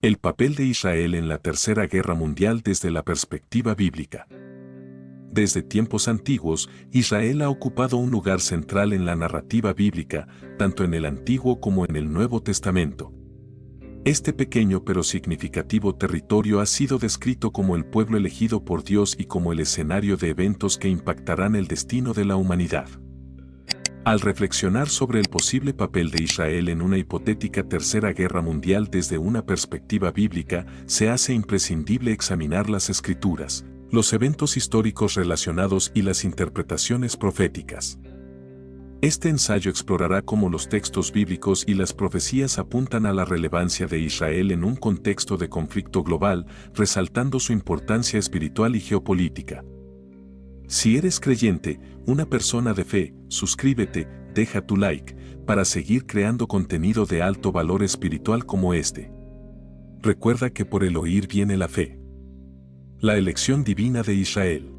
El papel de Israel en la Tercera Guerra Mundial desde la perspectiva bíblica. Desde tiempos antiguos, Israel ha ocupado un lugar central en la narrativa bíblica, tanto en el Antiguo como en el Nuevo Testamento. Este pequeño pero significativo territorio ha sido descrito como el pueblo elegido por Dios y como el escenario de eventos que impactarán el destino de la humanidad. Al reflexionar sobre el posible papel de Israel en una hipotética Tercera Guerra Mundial desde una perspectiva bíblica, se hace imprescindible examinar las Escrituras, los eventos históricos relacionados y las interpretaciones proféticas. Este ensayo explorará cómo los textos bíblicos y las profecías apuntan a la relevancia de Israel en un contexto de conflicto global, resaltando su importancia espiritual y geopolítica. Si eres creyente, una persona de fe, suscríbete, deja tu like, para seguir creando contenido de alto valor espiritual como este. Recuerda que por el oír viene la fe. La elección divina de Israel.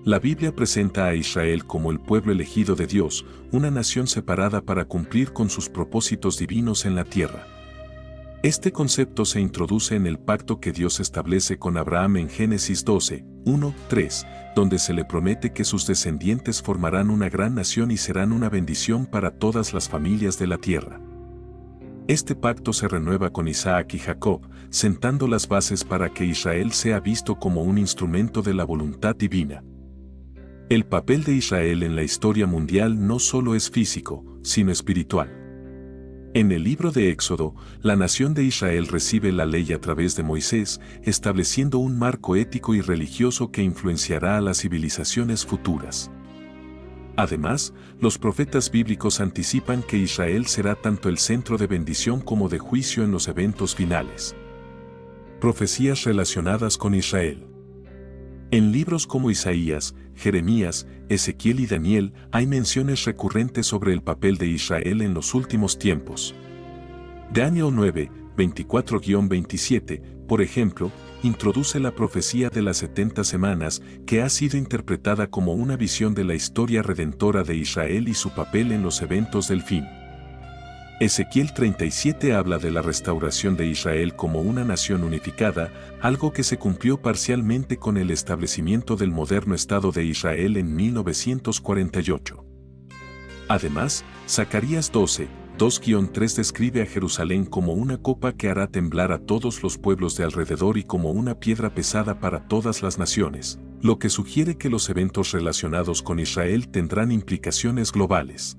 La Biblia presenta a Israel como el pueblo elegido de Dios, una nación separada para cumplir con sus propósitos divinos en la tierra. Este concepto se introduce en el pacto que Dios establece con Abraham en Génesis 12, 1, 3, donde se le promete que sus descendientes formarán una gran nación y serán una bendición para todas las familias de la tierra. Este pacto se renueva con Isaac y Jacob, sentando las bases para que Israel sea visto como un instrumento de la voluntad divina. El papel de Israel en la historia mundial no solo es físico, sino espiritual. En el libro de Éxodo, la nación de Israel recibe la ley a través de Moisés, estableciendo un marco ético y religioso que influenciará a las civilizaciones futuras. Además, los profetas bíblicos anticipan que Israel será tanto el centro de bendición como de juicio en los eventos finales. Profecías relacionadas con Israel. En libros como Isaías, Jeremías, Ezequiel y Daniel hay menciones recurrentes sobre el papel de Israel en los últimos tiempos. Daniel 9, 24-27, por ejemplo, introduce la profecía de las 70 semanas que ha sido interpretada como una visión de la historia redentora de Israel y su papel en los eventos del fin. Ezequiel 37 habla de la restauración de Israel como una nación unificada, algo que se cumplió parcialmente con el establecimiento del moderno Estado de Israel en 1948. Además, Zacarías 12, 2-3 describe a Jerusalén como una copa que hará temblar a todos los pueblos de alrededor y como una piedra pesada para todas las naciones, lo que sugiere que los eventos relacionados con Israel tendrán implicaciones globales.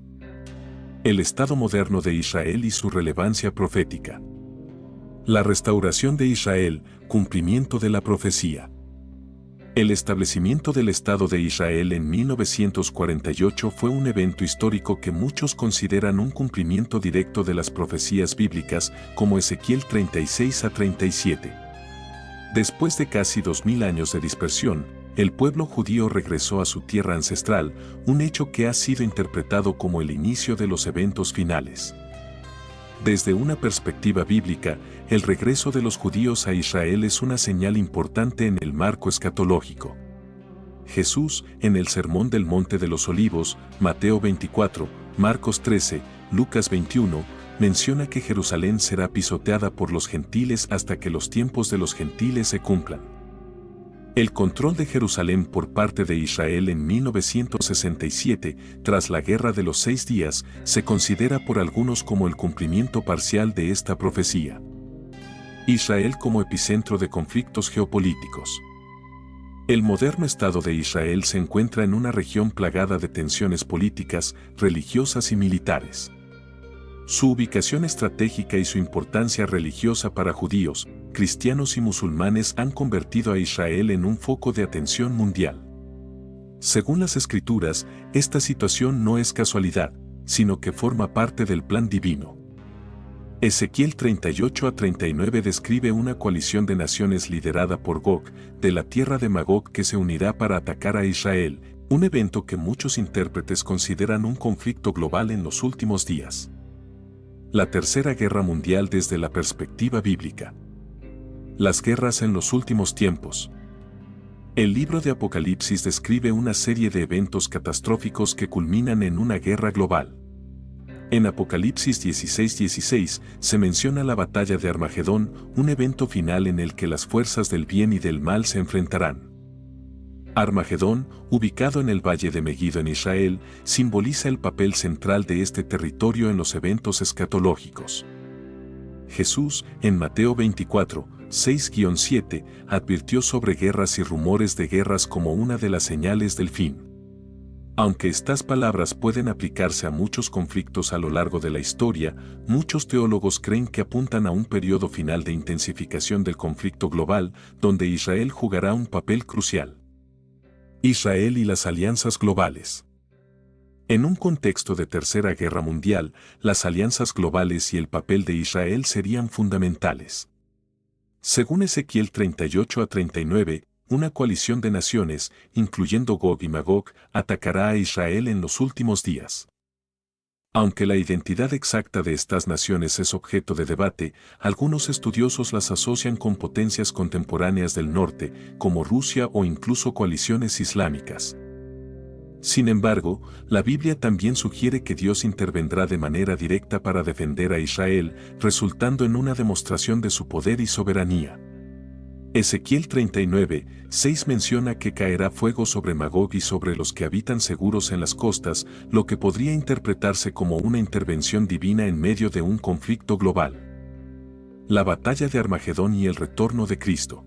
El Estado moderno de Israel y su relevancia profética. La restauración de Israel, cumplimiento de la profecía. El establecimiento del Estado de Israel en 1948 fue un evento histórico que muchos consideran un cumplimiento directo de las profecías bíblicas, como Ezequiel 36-37. Después de casi 2000 años de dispersión, el pueblo judío regresó a su tierra ancestral, un hecho que ha sido interpretado como el inicio de los eventos finales. Desde una perspectiva bíblica, el regreso de los judíos a Israel es una señal importante en el marco escatológico. Jesús, en el Sermón del Monte de los Olivos, Mateo 24, Marcos 13, Lucas 21, menciona que Jerusalén será pisoteada por los gentiles hasta que los tiempos de los gentiles se cumplan. El control de Jerusalén por parte de Israel en 1967, tras la Guerra de los 6 días, se considera por algunos como el cumplimiento parcial de esta profecía. Israel como epicentro de conflictos geopolíticos. El moderno Estado de Israel se encuentra en una región plagada de tensiones políticas, religiosas y militares. Su ubicación estratégica y su importancia religiosa para judíos, cristianos y musulmanes han convertido a Israel en un foco de atención mundial. Según las Escrituras, esta situación no es casualidad, sino que forma parte del plan divino. Ezequiel 38-39 describe una coalición de naciones liderada por Gog, de la tierra de Magog, que se unirá para atacar a Israel, un evento que muchos intérpretes consideran un conflicto global en los últimos días. La Tercera Guerra Mundial desde la perspectiva bíblica. Las guerras en los últimos tiempos. El libro de Apocalipsis describe una serie de eventos catastróficos que culminan en una guerra global. En Apocalipsis 16:16 se menciona la batalla de Armagedón, un evento final en el que las fuerzas del bien y del mal se enfrentarán. Armagedón, ubicado en el valle de Megiddo en Israel, simboliza el papel central de este territorio en los eventos escatológicos. Jesús, en Mateo 24, 6-7, advirtió sobre guerras y rumores de guerras como una de las señales del fin. Aunque estas palabras pueden aplicarse a muchos conflictos a lo largo de la historia, muchos teólogos creen que apuntan a un periodo final de intensificación del conflicto global, donde Israel jugará un papel crucial. Israel y las alianzas globales. En un contexto de Tercera Guerra Mundial, las alianzas globales y el papel de Israel serían fundamentales. Según Ezequiel 38-39, una coalición de naciones, incluyendo Gog y Magog, atacará a Israel en los últimos días. Aunque la identidad exacta de estas naciones es objeto de debate, algunos estudiosos las asocian con potencias contemporáneas del norte, como Rusia o incluso coaliciones islámicas. Sin embargo, la Biblia también sugiere que Dios intervendrá de manera directa para defender a Israel, resultando en una demostración de su poder y soberanía. Ezequiel 39:6 menciona que caerá fuego sobre Magog y sobre los que habitan seguros en las costas, lo que podría interpretarse como una intervención divina en medio de un conflicto global. La batalla de Armagedón y el retorno de Cristo.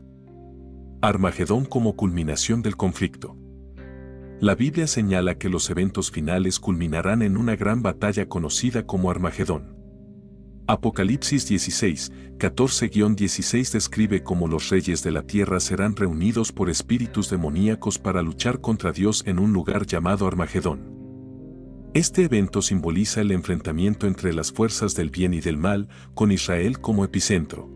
Armagedón como culminación del conflicto. La Biblia señala que los eventos finales culminarán en una gran batalla conocida como Armagedón. Apocalipsis 16, 14-16 describe cómo los reyes de la tierra serán reunidos por espíritus demoníacos para luchar contra Dios en un lugar llamado Armagedón. Este evento simboliza el enfrentamiento entre las fuerzas del bien y del mal, con Israel como epicentro.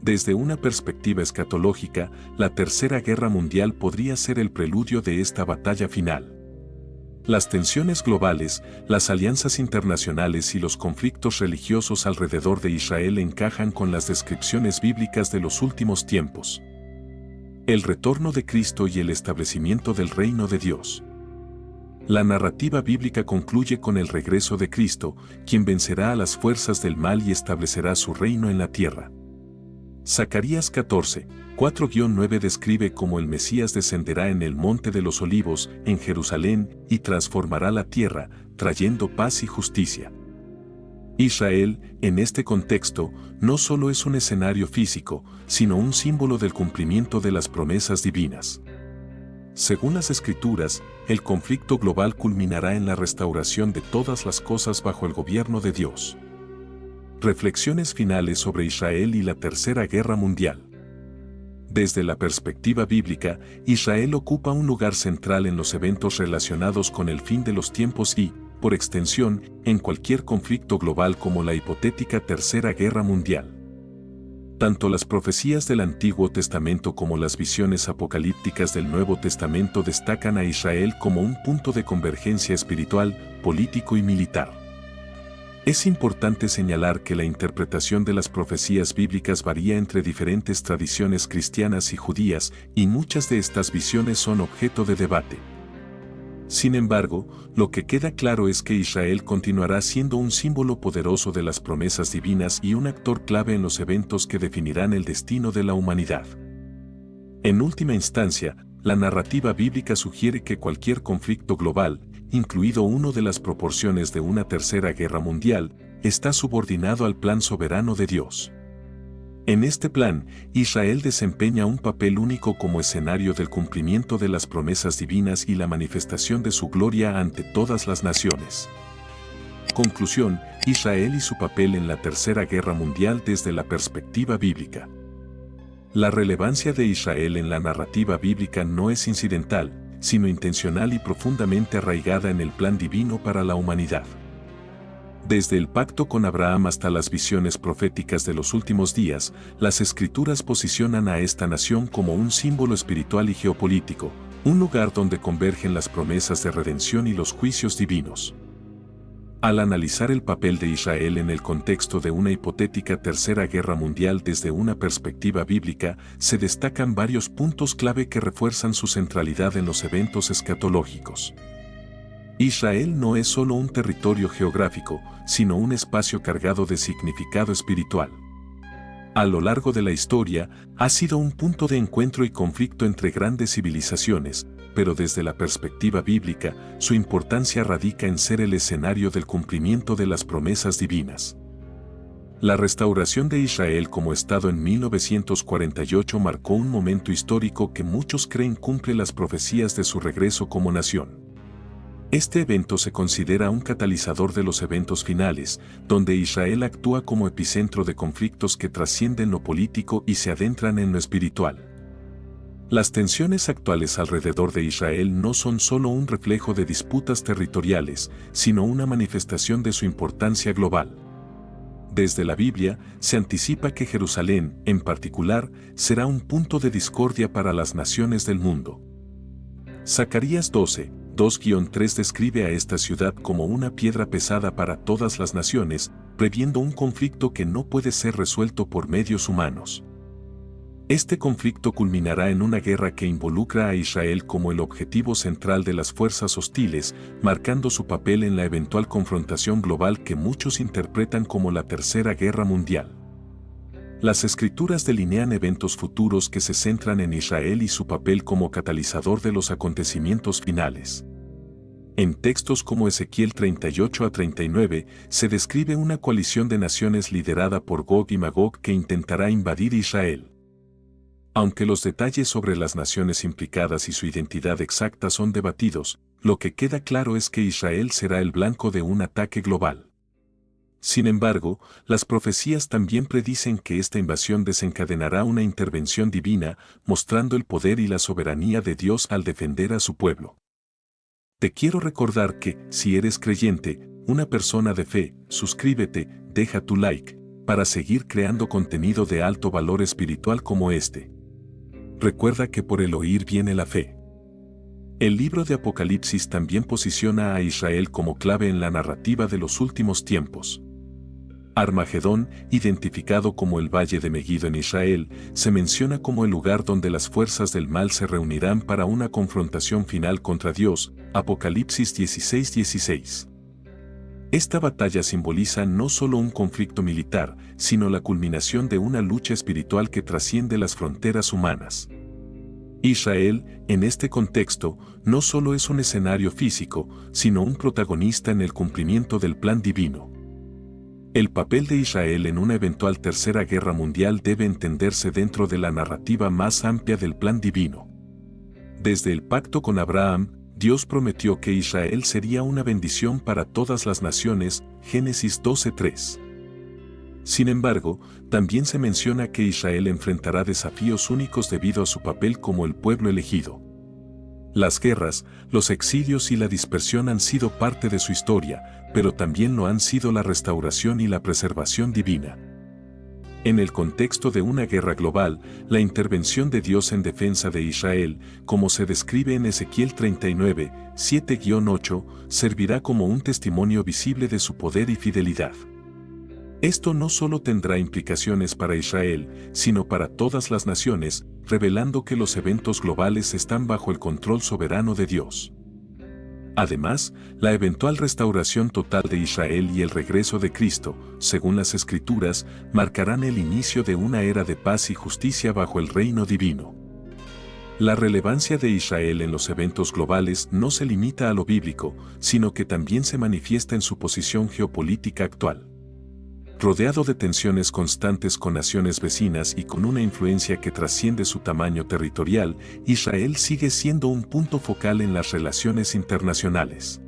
Desde una perspectiva escatológica, la Tercera Guerra Mundial podría ser el preludio de esta batalla final. Las tensiones globales, las alianzas internacionales y los conflictos religiosos alrededor de Israel encajan con las descripciones bíblicas de los últimos tiempos. El retorno de Cristo y el establecimiento del reino de Dios. La narrativa bíblica concluye con el regreso de Cristo, quien vencerá a las fuerzas del mal y establecerá su reino en la tierra. Zacarías 14, 4-9 describe cómo el Mesías descenderá en el Monte de los Olivos, en Jerusalén, y transformará la tierra, trayendo paz y justicia. Israel, en este contexto, no solo es un escenario físico, sino un símbolo del cumplimiento de las promesas divinas. Según las Escrituras, el conflicto global culminará en la restauración de todas las cosas bajo el gobierno de Dios. Reflexiones finales sobre Israel y la Tercera Guerra Mundial. Desde la perspectiva bíblica, Israel ocupa un lugar central en los eventos relacionados con el fin de los tiempos y, por extensión, en cualquier conflicto global como la hipotética Tercera Guerra Mundial. Tanto las profecías del Antiguo Testamento como las visiones apocalípticas del Nuevo Testamento destacan a Israel como un punto de convergencia espiritual, político y militar. Es importante señalar que la interpretación de las profecías bíblicas varía entre diferentes tradiciones cristianas y judías, y muchas de estas visiones son objeto de debate. Sin embargo, lo que queda claro es que Israel continuará siendo un símbolo poderoso de las promesas divinas y un actor clave en los eventos que definirán el destino de la humanidad. En última instancia, la narrativa bíblica sugiere que cualquier conflicto global, incluido uno de las proporciones de una tercera guerra mundial, está subordinado al plan soberano de Dios. En este plan, Israel desempeña un papel único como escenario del cumplimiento de las promesas divinas y la manifestación de su gloria ante todas las naciones. Conclusión: Israel y su papel en la Tercera Guerra Mundial desde la perspectiva bíblica. La relevancia de Israel en la narrativa bíblica no es incidental, sino intencional y profundamente arraigada en el plan divino para la humanidad. Desde el pacto con Abraham hasta las visiones proféticas de los últimos días, las Escrituras posicionan a esta nación como un símbolo espiritual y geopolítico, un lugar donde convergen las promesas de redención y los juicios divinos. Al analizar el papel de Israel en el contexto de una hipotética Tercera Guerra Mundial desde una perspectiva bíblica, se destacan varios puntos clave que refuerzan su centralidad en los eventos escatológicos. Israel no es solo un territorio geográfico, sino un espacio cargado de significado espiritual. A lo largo de la historia, ha sido un punto de encuentro y conflicto entre grandes civilizaciones, pero desde la perspectiva bíblica, su importancia radica en ser el escenario del cumplimiento de las promesas divinas. La restauración de Israel como Estado en 1948 marcó un momento histórico que muchos creen cumple las profecías de su regreso como nación. Este evento se considera un catalizador de los eventos finales, donde Israel actúa como epicentro de conflictos que trascienden lo político y se adentran en lo espiritual. Las tensiones actuales alrededor de Israel no son solo un reflejo de disputas territoriales, sino una manifestación de su importancia global. Desde la Biblia, se anticipa que Jerusalén, en particular, será un punto de discordia para las naciones del mundo. Zacarías 12, 2-3 describe a esta ciudad como una piedra pesada para todas las naciones, previendo un conflicto que no puede ser resuelto por medios humanos. Este conflicto culminará en una guerra que involucra a Israel como el objetivo central de las fuerzas hostiles, marcando su papel en la eventual confrontación global que muchos interpretan como la Tercera Guerra Mundial. Las Escrituras delinean eventos futuros que se centran en Israel y su papel como catalizador de los acontecimientos finales. En textos como Ezequiel 38-39, se describe una coalición de naciones liderada por Gog y Magog que intentará invadir Israel. Aunque los detalles sobre las naciones implicadas y su identidad exacta son debatidos, lo que queda claro es que Israel será el blanco de un ataque global. Sin embargo, las profecías también predicen que esta invasión desencadenará una intervención divina, mostrando el poder y la soberanía de Dios al defender a su pueblo. Te quiero recordar que, si eres creyente, una persona de fe, suscríbete, deja tu like, para seguir creando contenido de alto valor espiritual como este. Recuerda que por el oír viene la fe. El libro de Apocalipsis también posiciona a Israel como clave en la narrativa de los últimos tiempos. Armagedón, identificado como el Valle de Megiddo en Israel, se menciona como el lugar donde las fuerzas del mal se reunirán para una confrontación final contra Dios, Apocalipsis 16:16. Esta batalla simboliza no solo un conflicto militar, sino la culminación de una lucha espiritual que trasciende las fronteras humanas. Israel, en este contexto, no solo es un escenario físico, sino un protagonista en el cumplimiento del plan divino. El papel de Israel en una eventual Tercera Guerra Mundial debe entenderse dentro de la narrativa más amplia del plan divino. Desde el pacto con Abraham, Dios prometió que Israel sería una bendición para todas las naciones, Génesis 12:3. Sin embargo, también se menciona que Israel enfrentará desafíos únicos debido a su papel como el pueblo elegido. Las guerras, los exilios y la dispersión han sido parte de su historia, pero también lo han sido la restauración y la preservación divina. En el contexto de una guerra global, la intervención de Dios en defensa de Israel, como se describe en Ezequiel 39, 7-8, servirá como un testimonio visible de su poder y fidelidad. Esto no solo tendrá implicaciones para Israel, sino para todas las naciones, revelando que los eventos globales están bajo el control soberano de Dios. Además, la eventual restauración total de Israel y el regreso de Cristo, según las Escrituras, marcarán el inicio de una era de paz y justicia bajo el reino divino. La relevancia de Israel en los eventos globales no se limita a lo bíblico, sino que también se manifiesta en su posición geopolítica actual. Rodeado de tensiones constantes con naciones vecinas y con una influencia que trasciende su tamaño territorial, Israel sigue siendo un punto focal en las relaciones internacionales.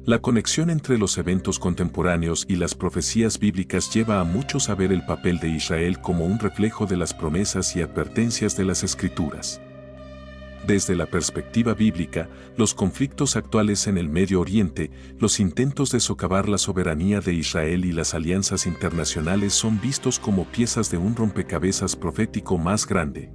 La conexión entre los eventos contemporáneos y las profecías bíblicas lleva a muchos a ver el papel de Israel como un reflejo de las promesas y advertencias de las Escrituras. Desde la perspectiva bíblica, los conflictos actuales en el Medio Oriente, los intentos de socavar la soberanía de Israel y las alianzas internacionales son vistos como piezas de un rompecabezas profético más grande.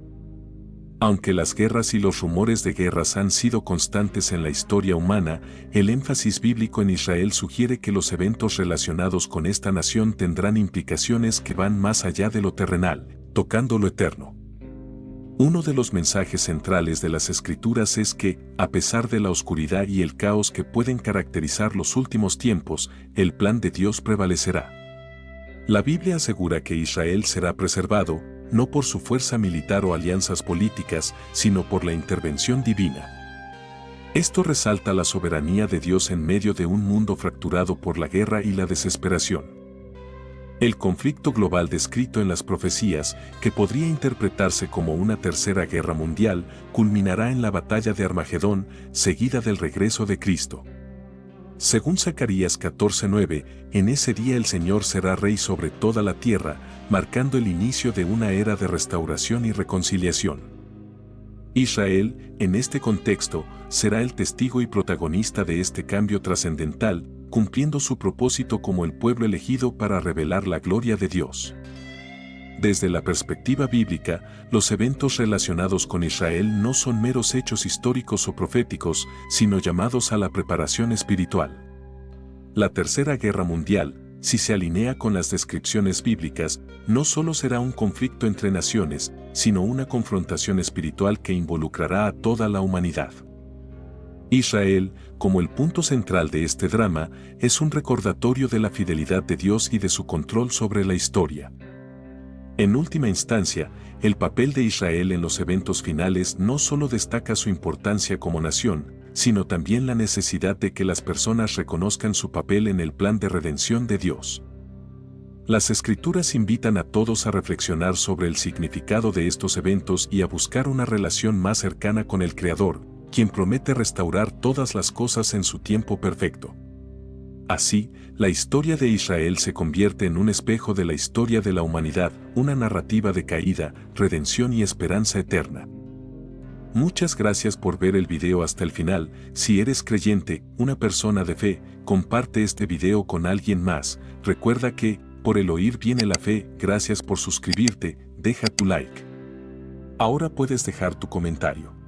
Aunque las guerras y los rumores de guerras han sido constantes en la historia humana, el énfasis bíblico en Israel sugiere que los eventos relacionados con esta nación tendrán implicaciones que van más allá de lo terrenal, tocando lo eterno. Uno de los mensajes centrales de las Escrituras es que, a pesar de la oscuridad y el caos que pueden caracterizar los últimos tiempos, el plan de Dios prevalecerá. La Biblia asegura que Israel será preservado, no por su fuerza militar o alianzas políticas, sino por la intervención divina. Esto resalta la soberanía de Dios en medio de un mundo fracturado por la guerra y la desesperación. El conflicto global descrito en las profecías, que podría interpretarse como una tercera guerra mundial, culminará en la batalla de Armagedón, seguida del regreso de Cristo. Según Zacarías 14:9, en ese día el Señor será rey sobre toda la tierra, marcando el inicio de una era de restauración y reconciliación. Israel, en este contexto, será el testigo y protagonista de este cambio trascendental, cumpliendo su propósito como el pueblo elegido para revelar la gloria de Dios. Desde la perspectiva bíblica, los eventos relacionados con Israel no son meros hechos históricos o proféticos, sino llamados a la preparación espiritual. La Tercera Guerra Mundial, si se alinea con las descripciones bíblicas, no solo será un conflicto entre naciones, sino una confrontación espiritual que involucrará a toda la humanidad. Israel, como el punto central de este drama, es un recordatorio de la fidelidad de Dios y de su control sobre la historia. En última instancia, el papel de Israel en los eventos finales no solo destaca su importancia como nación, sino también la necesidad de que las personas reconozcan su papel en el plan de redención de Dios. Las Escrituras invitan a todos a reflexionar sobre el significado de estos eventos y a buscar una relación más cercana con el Creador, quien promete restaurar todas las cosas en su tiempo perfecto. Así, la historia de Israel se convierte en un espejo de la historia de la humanidad, una narrativa de caída, redención y esperanza eterna. Muchas gracias por ver el video hasta el final. Si eres creyente, una persona de fe, comparte este video con alguien más. Recuerda que, por el oír viene la fe. Gracias por suscribirte, deja tu like. Ahora puedes dejar tu comentario.